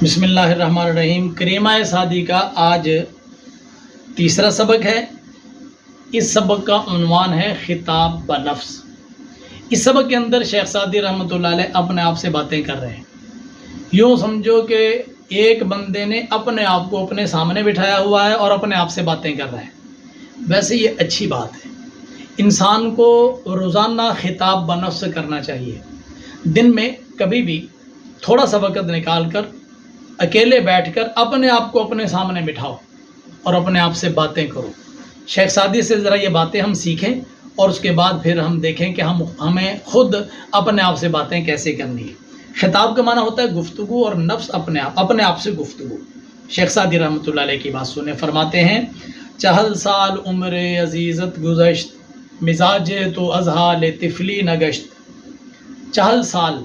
بسم اللہ الرحمن الرحیم۔ کریمہ سعدی کا آج تیسرا سبق ہے۔ اس سبق کا عنوان ہے خطاب بنفس۔ اس سبق کے اندر شیخ سعدی رحمۃ اللہ علیہ اپنے آپ سے باتیں کر رہے ہیں۔ یوں سمجھو کہ ایک بندے نے اپنے آپ کو اپنے سامنے بٹھایا ہوا ہے اور اپنے آپ سے باتیں کر رہا ہے۔ ویسے یہ اچھی بات ہے، انسان کو روزانہ خطاب بنفس کرنا چاہیے۔ دن میں کبھی بھی تھوڑا سا وقت نکال کر اکیلے بیٹھ کر اپنے آپ کو اپنے سامنے بٹھاؤ اور اپنے آپ سے باتیں کرو۔ شیخ سعدی سے ذرا یہ باتیں ہم سیکھیں اور اس کے بعد پھر ہم دیکھیں کہ ہمیں خود اپنے آپ سے باتیں کیسے کرنی ہے۔ خطاب کا معنی ہوتا ہے گفتگو، اور نفس اپنے آپ سے گفتگو۔ شیخ سعدی رحمۃ اللہ علیہ کی بات سنیں، فرماتے ہیں چہل سال عمر عزیزت گزشت، مزاج تو ازحال طفلی نگشت۔ چہل سال،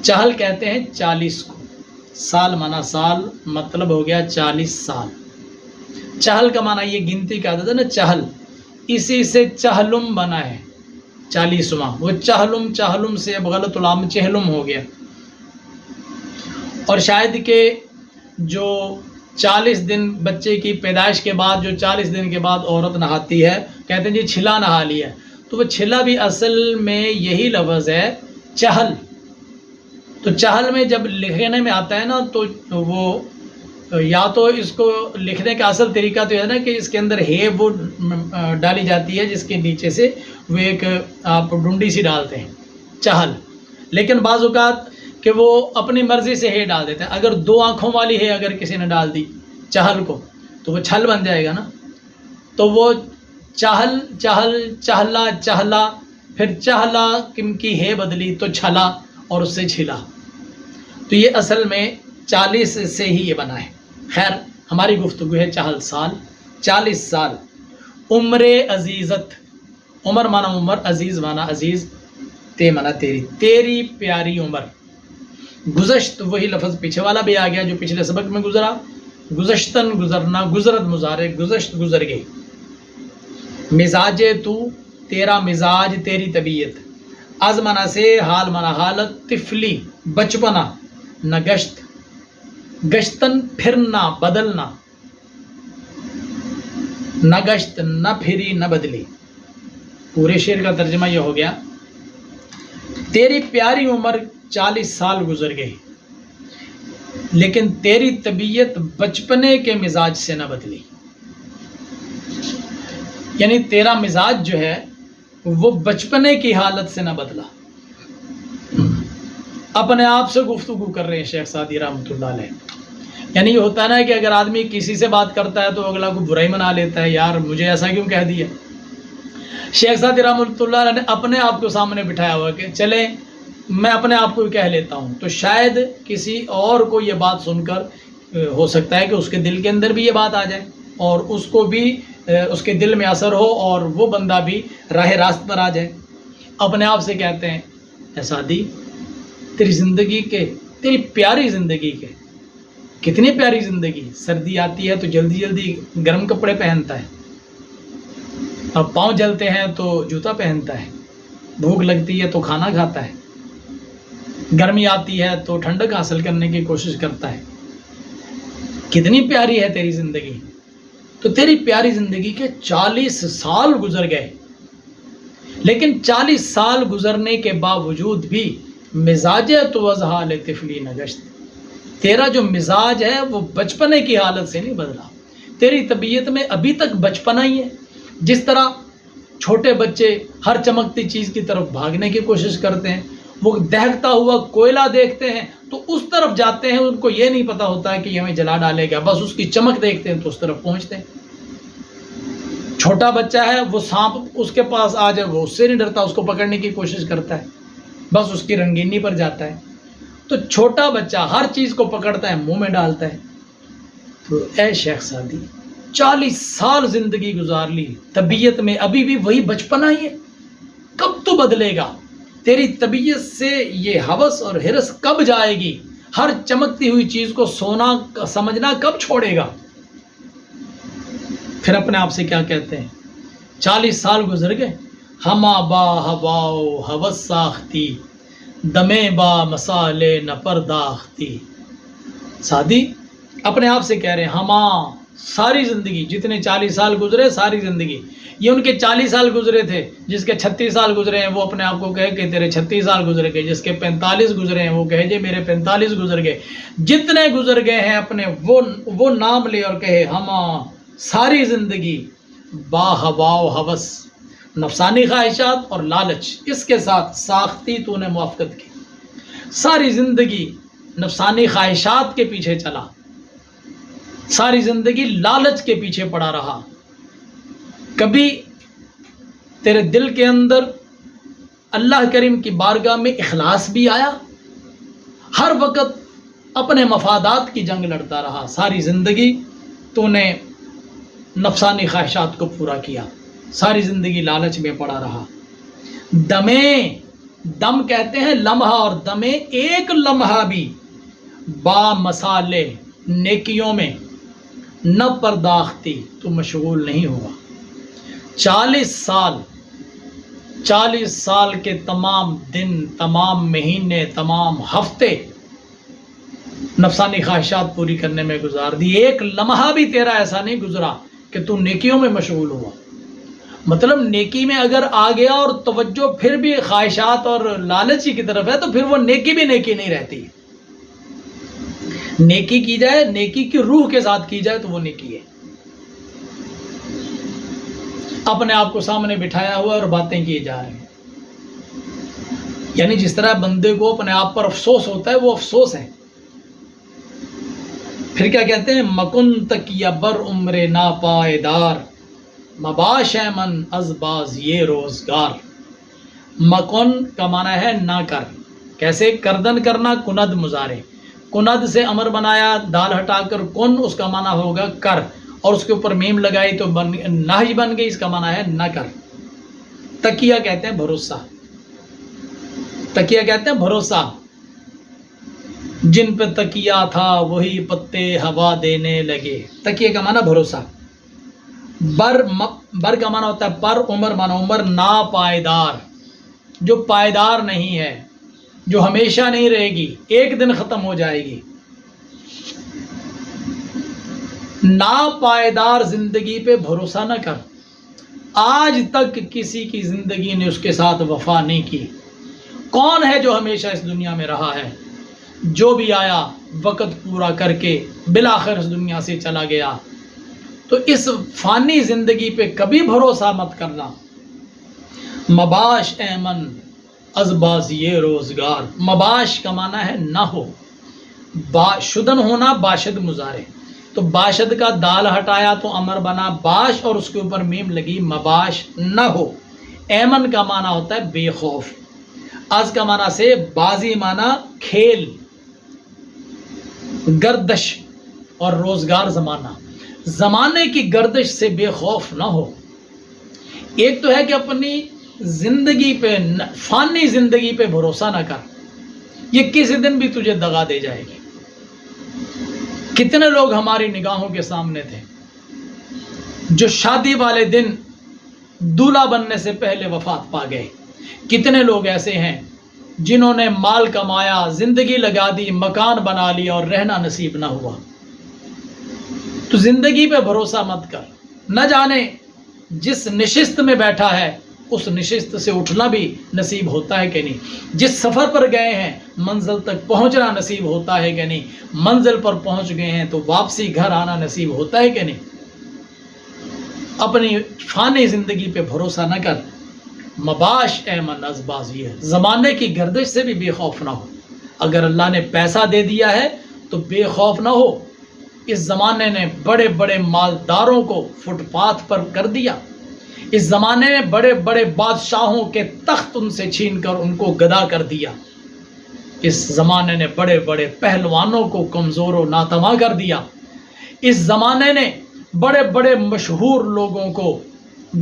چہل کہتے ہیں 40 کو، سال مانا سال، مطلب ہو گیا 40 سال۔ چہل کا معنی یہ گنتی کا عدد ہے نا، چہل، اسی سے چہلم بنا ہے 40واں۔ وہ چہلم سے اب غلط علام چہلم ہو گیا۔ اور شاید کہ جو 40 دن بچے کی پیدائش کے بعد، جو 40 دن کے بعد عورت نہاتی ہے، کہتے ہیں جی چھلا نہا لیا، تو وہ چھلا بھی اصل میں یہی لفظ ہے چہل۔ تو چہل میں جب لکھنے میں آتا ہے نا، تو وہ یا تو اس کو لکھنے کا اصل طریقہ تو یہ ہے نا کہ اس کے اندر ہے وہ ڈالی جاتی ہے، جس کے نیچے سے وہ ایک آپ ڈنڈی سی ڈالتے ہیں چہل۔ لیکن بعض اوقات کہ وہ اپنی مرضی سے ہے ڈال دیتے ہیں۔ اگر 2 آنکھوں والی ہے اگر کسی نے ڈال دی چہل کو، تو وہ چھل بن جائے گا نا۔ تو وہ چہل، چہل، چہلا، چہلا، پھر چہلا کی ہے بدلی تو چھلا اور اس سے چھلا۔ تو یہ اصل میں 40 سے ہی یہ بنا ہے۔ خیر، ہماری گفتگو ہے چہل سال، 40 سال۔ عمر عزیزت، عمر مانا عمر، عزیز مانا عزیز، تے مانا تیری، تیری پیاری عمر۔ گزشت، وہی لفظ پیچھے والا بھی آ گیا جو پچھلے سبق میں گزرا، گزشتن گزرنا، گزرت مضارع، گزشت گزر گئی۔ مزاج تو، تیرا مزاج، تیری طبیعت۔ از مانا سے، حال مانا حالت، طفلی بچپنا، نگشت گشتن پھرنا، بدلنا، نگشت نہ پھری نہ بدلی۔ پورے شعر کا ترجمہ یہ ہو گیا، تیری پیاری عمر 40 سال گزر گئی، لیکن تیری طبیعت بچپنے کے مزاج سے نہ بدلی۔ یعنی تیرا مزاج جو ہے وہ بچپنے کی حالت سے نہ بدلا۔ اپنے آپ سے گفتگو کر رہے ہیں شیخ سعدی رحمۃ اللہ علیہ۔ یعنی یہ ہوتا ہے نا کہ اگر آدمی کسی سے بات کرتا ہے تو اگلا کو برائی منا لیتا ہے، یار مجھے ایسا کیوں کہہ دیا۔ شیخ سعدی رحمۃ اللہ علیہ نے اپنے آپ کو سامنے بٹھایا ہوا کہ چلیں میں اپنے آپ کو کہہ لیتا ہوں، تو شاید کسی اور کو یہ بات سن کر ہو سکتا ہے کہ اس کے دل کے اندر بھی یہ بات آ جائے اور اس کو بھی اس کے دل میں اثر ہو اور وہ بندہ بھی راہ راست پر آ جائے۔ اپنے آپ سے کہتے ہیں اے سعدی، تیری زندگی کے، تیری پیاری زندگی کے، کتنی پیاری زندگی۔ سردی آتی ہے تو جلدی جلدی گرم کپڑے پہنتا ہے، اب پاؤں جلتے ہیں تو جوتا پہنتا ہے، بھوک لگتی ہے تو کھانا کھاتا ہے، گرمی آتی ہے تو ٹھنڈک حاصل کرنے کی کوشش کرتا ہے۔ کتنی پیاری ہے تیری زندگی۔ تو تیری پیاری زندگی کے 40 سال گزر گئے، لیکن 40 سال گزرنے کے باوجود بھی مزاج تو ازحال طفلی نگشت، تیرا جو مزاج ہے وہ بچپنے کی حالت سے نہیں بدلا۔ تیری طبیعت میں ابھی تک بچپنا ہی ہے۔ جس طرح چھوٹے بچے ہر چمکتی چیز کی طرف بھاگنے کی کوشش کرتے ہیں، وہ دہکتا ہوا کوئلہ دیکھتے ہیں تو اس طرف جاتے ہیں، ان کو یہ نہیں پتا ہوتا ہے کہ یہ ہمیں جلا ڈالے گا، بس اس کی چمک دیکھتے ہیں تو اس طرف پہنچتے ہیں۔ چھوٹا بچہ ہے، وہ سانپ اس کے پاس آ جائے وہ اس سے نہیں ڈرتا، اس کو پکڑنے کی کوشش کرتا ہے، بس اس کی رنگینی پر جاتا ہے۔ تو چھوٹا بچہ ہر چیز کو پکڑتا ہے، منہ میں ڈالتا ہے۔ تو اے شیخ سعدی، 40 سال زندگی گزار لی، طبیعت میں ابھی بھی وہی بچپنا ہی ہے، کب تو بدلے گا؟ تیری طبیعت سے یہ ہوس اور ہرس کب جائے گی؟ ہر چمکتی ہوئی چیز کو سونا سمجھنا کب چھوڑے گا؟ پھر اپنے آپ سے کیا کہتے ہیں، 40 سال گزر گئے، ہما با ہواؤ ہوس ساختی، دمے با مسالے نہ پرداختی۔ سعدی اپنے آپ سے کہہ رہے ہیں ہماں ساری زندگی، جتنے 40 سال گزرے ساری زندگی، یہ ان کے 40 سال گزرے تھے، جس کے 36 سال گزرے ہیں وہ اپنے آپ کو کہے کہ تیرے 36 سال گزر گئے، جس کے 45 گزرے ہیں وہ کہے جی میرے 45 گزر گئے، جتنے گزر گئے ہیں اپنے وہ نام لے اور کہے ہماں ساری زندگی با ہوا و ہوس، نفسانی خواہشات اور لالچ، اس کے ساتھ ساختی تو نے موافقت کی، ساری زندگی نفسانی خواہشات کے پیچھے چلا، ساری زندگی لالچ کے پیچھے پڑا رہا، کبھی تیرے دل کے اندر اللہ کریم کی بارگاہ میں اخلاص بھی آیا؟ ہر وقت اپنے مفادات کی جنگ لڑتا رہا، ساری زندگی تو نے نفسانی خواہشات کو پورا کیا، ساری زندگی لالچ میں پڑا رہا۔ دم کہتے ہیں لمحہ، اور دمے ایک لمحہ بھی با مسالے نیکیوں میں نہ پرداختی تو مشغول نہیں ہوگا۔ 40 سال کے تمام دن، تمام مہینے، تمام ہفتے نفسانی خواہشات پوری کرنے میں گزار دی، ایک لمحہ بھی تیرا ایسا نہیں گزرا کہ تو نیکیوں میں مشغول ہوا۔ مطلب نیکی میں اگر آ گیا اور توجہ پھر بھی خواہشات اور لالچی کی طرف ہے تو پھر وہ نیکی بھی نیکی نہیں رہتی۔ نیکی کی جائے، نیکی کی روح کے ساتھ کی جائے تو وہ نیکی ہے۔ اپنے آپ کو سامنے بٹھایا ہوا اور باتیں کیے جا رہے ہیں، یعنی جس طرح بندے کو اپنے آپ پر افسوس ہوتا ہے وہ افسوس ہے۔ پھر کیا کہتے ہیں؟ مکن تکیہ بر عمر ناپائیدار، مباش من از باز یہ روزگار۔ مکن کا معنی ہے نہ کر، کیسے؟ کردن کرنا، کند مضارع، کند سے امر بنایا، دال ہٹا کر کن، اس کا معنی ہوگا کر، اور اس کے اوپر میم لگائی تو نہی بن گئی، اس کا معنی ہے نہ کر۔ تکیہ کہتے ہیں بھروسہ، تکیہ کہتے ہیں بھروسہ، جن پہ تکیہ تھا وہی پتے ہوا دینے لگے۔ تکیہ کا معنی بھروسہ۔ بر کا معنی ہوتا ہے پر، عمر معنی عمر، ناپائیدار، جو پائیدار نہیں ہے، جو ہمیشہ نہیں رہے گی، ایک دن ختم ہو جائے گی۔ ناپائیدار زندگی پہ بھروسہ نہ کر۔ آج تک کسی کی زندگی نے اس کے ساتھ وفا نہیں کی۔ کون ہے جو ہمیشہ اس دنیا میں رہا ہے؟ جو بھی آیا وقت پورا کر کے بالآخر اس دنیا سے چلا گیا۔ تو اس فانی زندگی پہ کبھی بھروسہ مت کرنا۔ مباش ایمن از بازی روزگار، مباش کا معنی ہے نہ ہو، شدن ہونا، باشد مضارع، تو باشد کا دال ہٹایا تو امر بنا باش، اور اس کے اوپر میم لگی مباش، نہ ہو۔ ایمن کا معنی ہوتا ہے بے خوف، از کا معنی سے بازی معنی کھیل، گردش، اور روزگار زمانہ، زمانے کی گردش سے بے خوف نہ ہو۔ ایک تو ہے کہ اپنی زندگی پہ، فانی زندگی پہ بھروسہ نہ کر، یہ کسی دن بھی تجھے دغا دے جائے گی۔ کتنے لوگ ہماری نگاہوں کے سامنے تھے جو شادی والے دن دولہا بننے سے پہلے وفات پا گئے، کتنے لوگ ایسے ہیں جنہوں نے مال کمایا، زندگی لگا دی، مکان بنا لیا اور رہنا نصیب نہ ہوا۔ تو زندگی پہ بھروسہ مت کر، نہ جانے جس نشست میں بیٹھا ہے اس نشست سے اٹھنا بھی نصیب ہوتا ہے کہ نہیں، جس سفر پر گئے ہیں منزل تک پہنچنا نصیب ہوتا ہے کہ نہیں، منزل پر پہنچ گئے ہیں تو واپسی گھر آنا نصیب ہوتا ہے کہ نہیں۔ اپنی فانی زندگی پہ بھروسہ نہ کر۔ مباش ایمن از بازی ہے، زمانے کی گردش سے بھی بے خوف نہ ہو۔ اگر اللہ نے پیسہ دے دیا ہے تو بے خوف نہ ہو۔ اس زمانے نے بڑے بڑے مالداروں کو فٹ پاتھ پر کر دیا، اس زمانے نے بڑے بڑے بادشاہوں کے تخت ان سے چھین کر ان کو گدا کر دیا، اس زمانے نے بڑے بڑے پہلوانوں کو کمزور و ناتواں کر دیا، اس زمانے نے بڑے بڑے مشہور لوگوں کو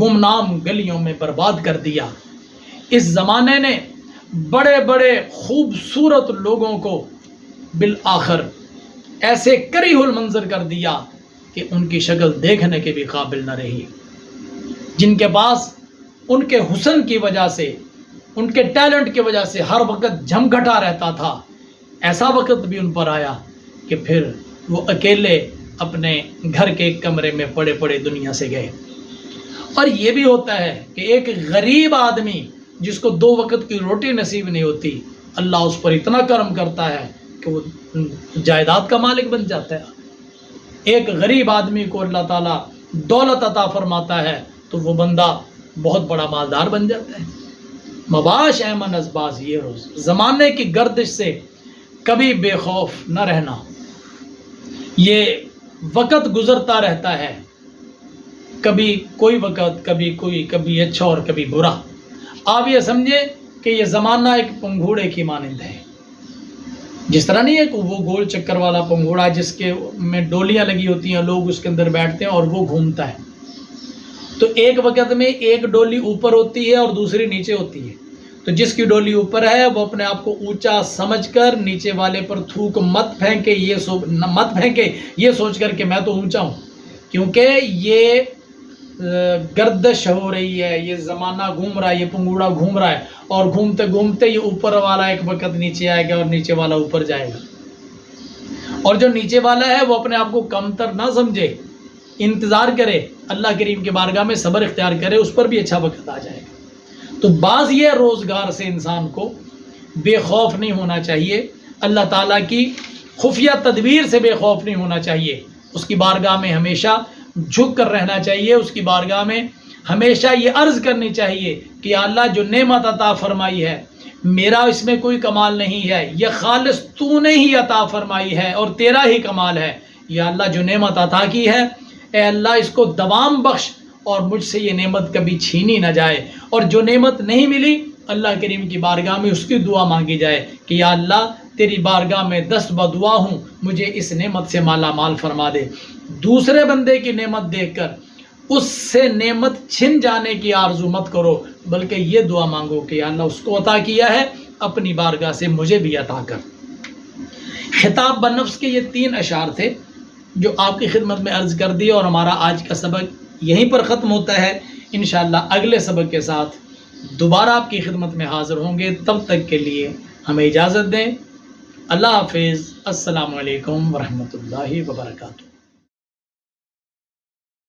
گمنام گلیوں میں برباد کر دیا، اس زمانے نے بڑے بڑے خوبصورت لوگوں کو بالآخر ایسے کریہ المنظر کر دیا کہ ان کی شکل دیکھنے کے بھی قابل نہ رہی۔ جن کے پاس ان کے حسن کی وجہ سے، ان کے ٹیلنٹ کی وجہ سے ہر وقت جھمگھٹا رہتا تھا، ایسا وقت بھی ان پر آیا کہ پھر وہ اکیلے اپنے گھر کے ایک کمرے میں پڑے پڑے دنیا سے گئے۔ اور یہ بھی ہوتا ہے کہ ایک غریب آدمی جس کو 2 وقت کی روٹی نصیب نہیں ہوتی، اللہ اس پر اتنا کرم کرتا ہے کہ وہ جائیداد کا مالک بن جاتا ہے۔ ایک غریب آدمی کو اللہ تعالیٰ دولت عطا فرماتا ہے تو وہ بندہ بہت بڑا مالدار بن جاتا ہے۔ مباش ایمن ازباز یہ روز، زمانے کی گردش سے کبھی بے خوف نہ رہنا۔ یہ وقت گزرتا رہتا ہے، کبھی کوئی وقت، کبھی کوئی، کبھی اچھا اور کبھی برا۔ آپ یہ سمجھے کہ یہ زمانہ ایک پنگھوڑے کی مانند ہے۔ جس طرح نہیں ہے کہ وہ گول چکر والا پنگھوڑا جس کے میں ڈولیاں لگی ہوتی ہیں، لوگ اس کے اندر بیٹھتے ہیں اور وہ گھومتا ہے، تو ایک وقت میں ایک ڈولی اوپر ہوتی ہے اور دوسری نیچے ہوتی ہے۔ تو جس کی ڈولی اوپر ہے وہ اپنے آپ کو اونچا سمجھ کر نیچے والے پر تھوک مت پھینکے، یہ سوچ کر کہ میں تو اونچا ہوں، کیونکہ یہ گردش ہو رہی ہے، یہ زمانہ گھوم رہا ہے، یہ پنگوڑا گھوم رہا ہے، اور گھومتے گھومتے یہ اوپر والا ایک وقت نیچے آئے گا اور نیچے والا اوپر جائے گا۔ اور جو نیچے والا ہے وہ اپنے آپ کو کمتر نہ سمجھے، انتظار کرے، اللہ کریم کے بارگاہ میں صبر اختیار کرے، اس پر بھی اچھا وقت آ جائے گا۔ تو بعض یہ روزگار سے انسان کو بے خوف نہیں ہونا چاہیے، اللہ تعالیٰ کی خفیہ تدبیر سے بے خوف نہیں ہونا چاہیے، اس کی بارگاہ میں ہمیشہ جھک کر رہنا چاہیے، اس کی بارگاہ میں ہمیشہ یہ عرض کرنی چاہیے کہ یا اللہ جو نعمت عطا فرمائی ہے میرا اس میں کوئی کمال نہیں ہے، یہ خالص تو نے ہی عطا فرمائی ہے اور تیرا ہی کمال ہے۔ یا اللہ جو نعمت عطا کی ہے اے اللہ اس کو دوام بخش اور مجھ سے یہ نعمت کبھی چھینی نہ جائے، اور جو نعمت نہیں ملی اللہ کریم کی بارگاہ میں اس کی دعا مانگی جائے کہ یا اللہ تیری بارگاہ میں دست بدعا ہوں، مجھے اس نعمت سے مالا مال فرما دے۔ دوسرے بندے کی نعمت دیکھ کر اس سے نعمت چھن جانے کی آرزو مت کرو، بلکہ یہ دعا مانگو کہ یا اللہ اس کو عطا کیا ہے اپنی بارگاہ سے مجھے بھی عطا کر۔ خطاب بنفس کے یہ 3 اشعار تھے جو آپ کی خدمت میں عرض کر دی، اور ہمارا آج کا سبق یہیں پر ختم ہوتا ہے۔ انشاءاللہ اگلے سبق کے ساتھ دوبارہ آپ کی خدمت میں حاضر ہوں گے، تب تک کے لیے ہمیں اجازت دیں۔ اللہ حافظ، السلام علیکم ورحمۃ اللہ وبرکاتہ۔